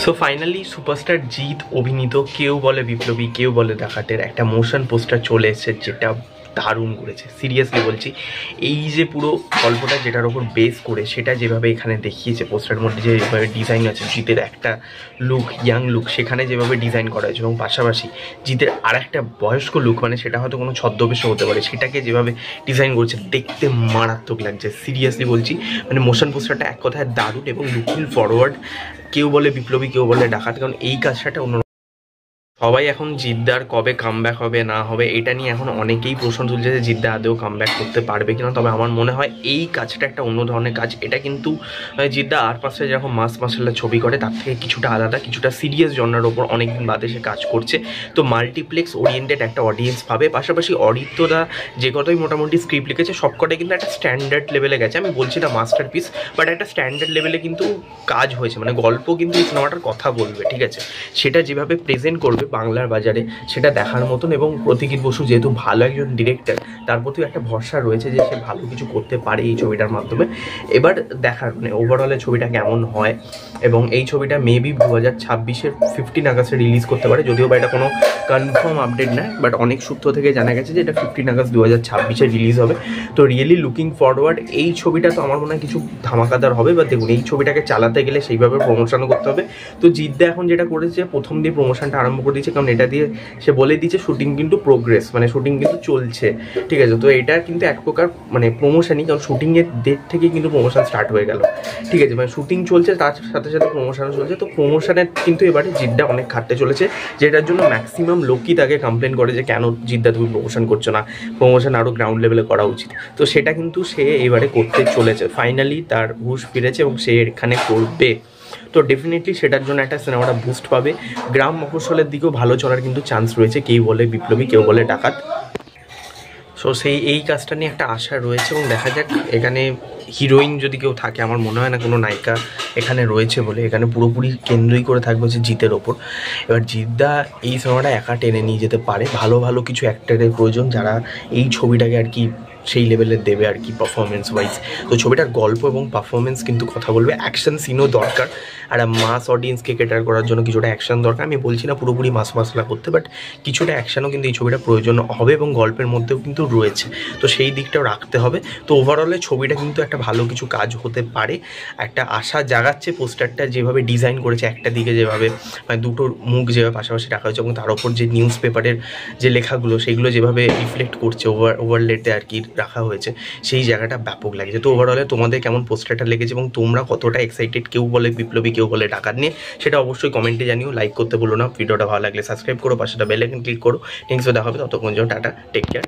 So finally superstar Jeet অভিনীত কেউ বলে বিপ্লবী কেউ বলে ডাকাতের একটা মোশন পোস্টার চলে এসেছে, যেটা দারুণ করেছে। সিরিয়াসলি বলছি, এই যে পুরো গল্পটা যেটার ওপর বেস করে সেটা যেভাবে এখানে দেখিয়েছে, পোস্টারের মধ্যে যেভাবে ডিজাইন আছে, জিতের একটা লুক, ইয়াং লুক সেখানে যেভাবে ডিজাইন করা হয়েছে, এবং পাশাপাশি জিতের আর একটা বয়স্ক লুক, মানে সেটা হয়তো কোনো ছদ্মবেশও হতে পারে, সেটাকে যেভাবে ডিজাইন করছে দেখতে মারাত্মক লাগছে। সিরিয়াসলি বলছি, মানে মোশন পোস্টারটা এক কথায় দারুণ। এবং লুকিং ফরওয়ার্ড কেউ বলে বিপ্লবী কেউ বলে ডাকাত, কারণ এই কাজটা অন্য সবাই এখন জিদ্দার কবে কামব্যাক হবে না হবে এটা নিয়ে এখন অনেকেই প্রশ্ন তুলছে যে জিদ্দা আদৌ কামব্যাক করতে পারবে কিনা। তবে আমার মনে হয় এই কাজটা একটা অন্য ধরনের কাজ। এটা কিন্তু জিদ্দা আর পাশে যেরকম মাস মাসাল্লা ছবি করে তার থেকে কিছুটা আলাদা, কিছুটা সিরিয়াস জনরার ওপর অনেকদিন বাদে সে কাজ করছে। তো মাল্টিপ্লেক্স ওরিয়েন্টেড একটা অডিয়েন্স পাবে। পাশাপাশি অরিত্রদা যে কতই মোটামুটি স্ক্রিপ্ট লিখেছে সবকটাই কিন্তু একটা স্ট্যান্ডার্ড লেভেলে গেছে। আমি বলছি না মাস্টারপিস, বাট একটা স্ট্যান্ডার্ড লেভেলে কিন্তু কাজ হয়েছে, মানে গল্প কিন্তু এই সিনেমাটার কথা বলবে, ঠিক আছে? সেটা যেভাবে প্রেজেন্ট করবে বাংলার বাজারে সেটা দেখার মতন। এবং প্রতীকীর বসু যেহেতু ভালো একজন ডিরেক্টর, তার প্রতিও একটা ভরসা রয়েছে যে সে ভালো কিছু করতে পারে এই ছবিটার মাধ্যমে। এবার দেখার মানে ওভারঅলে ছবিটা কেমন হয়। এবং এই ছবিটা মেবি 2026-এর 15 আগস্টে রিলিজ করতে পারে, যদিও বা এটা কোনো কনফার্ম আপডেট না, বাট অনেক সূত্র থেকে জানা গেছে যে এটা 15 আগস্ট 2026-এ রিলিজ হবে। তো রিয়েলি লুকিং ফরওয়ার্ড। এই ছবিটা তো আমার মনে হয় কিছু ধামাকাদার হবে। বা দেখুন, এই ছবিটাকে চালাতে গেলে সেইভাবে প্রমোশনও করতে হবে। তো জিদ্দা এখন যেটা করেছে, প্রথম দিয়ে প্রমোশনটা আরম্ভ করে দিয়েছে, কারণ এটা দিয়ে সে বলে দিয়েছে শুটিং কিন্তু প্রোগ্রেস, মানে শুটিং কিন্তু চলছে, ঠিক আছে? তো এটা কিন্তু এক প্রকার মানে প্রমোশনই, কারণ শুটিংয়ের ডেট থেকে কিন্তু প্রমোশন স্টার্ট হয়ে গেল, ঠিক আছে? মানে শুটিং চলছে, তার সাথে সাথে প্রমোশনও চলছে। তো প্রমোশনের কিন্তু এবারে জিদ্দা অনেক খাটতে চলেছে, যেটার জন্য ম্যাক্সিমাম লোকই তাকে কমপ্লেন করে যে কেন জিদ্দা তুমি প্রমোশন করছো না, প্রমোশন আরও গ্রাউন্ড লেভেলে করা উচিত। তো সেটা কিন্তু সে এবারে করতে চলেছে। ফাইনালি তার হুঁশ ফিরেছে এবং সে এখানে করবে। তো ডেফিনেটলি সেটার জন্য একটা সিনেমাটা বুস্ট পাবে। গ্রাম মফস্বলের দিকেও ভালো চলার কিন্তু চান্স রয়েছে, কেউ বলে বিপ্লবী কেউ বলে ডাকাত। সো এই কাজটা নিয়ে একটা আশা রয়েছে, এবং দেখা যাক এখানে হিরোইন যদি কেউ থাকে, আমার মনে হয় না কোনো নায়িকা এখানে রয়েছে বলে। এখানে পুরোপুরি কেন্দ্রই করে থাকবে হচ্ছে জিতের ওপর। এবার জিদ্দা এই সিনেমাটা একা টেনে নিয়ে যেতে পারে। ভালো ভালো কিছু অ্যাক্টরের প্রয়োজন যারা এই ছবিটাকে আর কি সেই লেভেলে দেবে আর কি পারফরমেন্স ওয়াইজ। তো ছবিটার গল্প এবং পারফরমেন্স কিন্তু কথা বলবে। অ্যাকশন সিনও দরকার, আর মাস অডিয়েন্সকে ক্যাটার করার জন্য কিছুটা অ্যাকশন দরকার। আমি বলছি না পুরোপুরি মাস মশলা করতে, বাট কিছুটা অ্যাকশনও কিন্তু এই ছবিটা প্রয়োজন হবে, এবং গল্পের মধ্যেও কিন্তু রয়েছে। তো সেই দিকটাও রাখতে হবে। তো ওভারঅলে ছবিটা কিন্তু একটা ভালো কিছু কাজ হতে পারে। একটা আশা জাগাচ্ছে পোস্টারটা, যেভাবে ডিজাইন করেছে, একটা দিকে যেভাবে মানে দুটো মুখ যেভাবে পাশাপাশি রাখা হয়েছে, এবং তার ওপর যে নিউজ পেপারের যে লেখাগুলো সেগুলো যেভাবে রিফ্লেক্ট করছে ওভারলেতে আর কি রাখা হয়েছে, সেই জায়গাটা ব্যাপক লাগছে। তো ওভারঅলে তোমাদের কেমন পোস্টারটা লেগেছে এবং তোমরা কতটা এক্সাইটেড কেউ বলে বিপ্লবী কেউ বলে ডাকাত নিয়ে, সেটা অবশ্যই কমেন্টে জানিও। লাইক করতে বলো না, ভিডিওটা ভালো লাগলে সাবস্ক্রাইব করো, পাশেটা বেল আইকন ক্লিক করো। নেক্সট দেখা হবে, ততক্ষণ জন্য টাটা, টেক কেয়ার।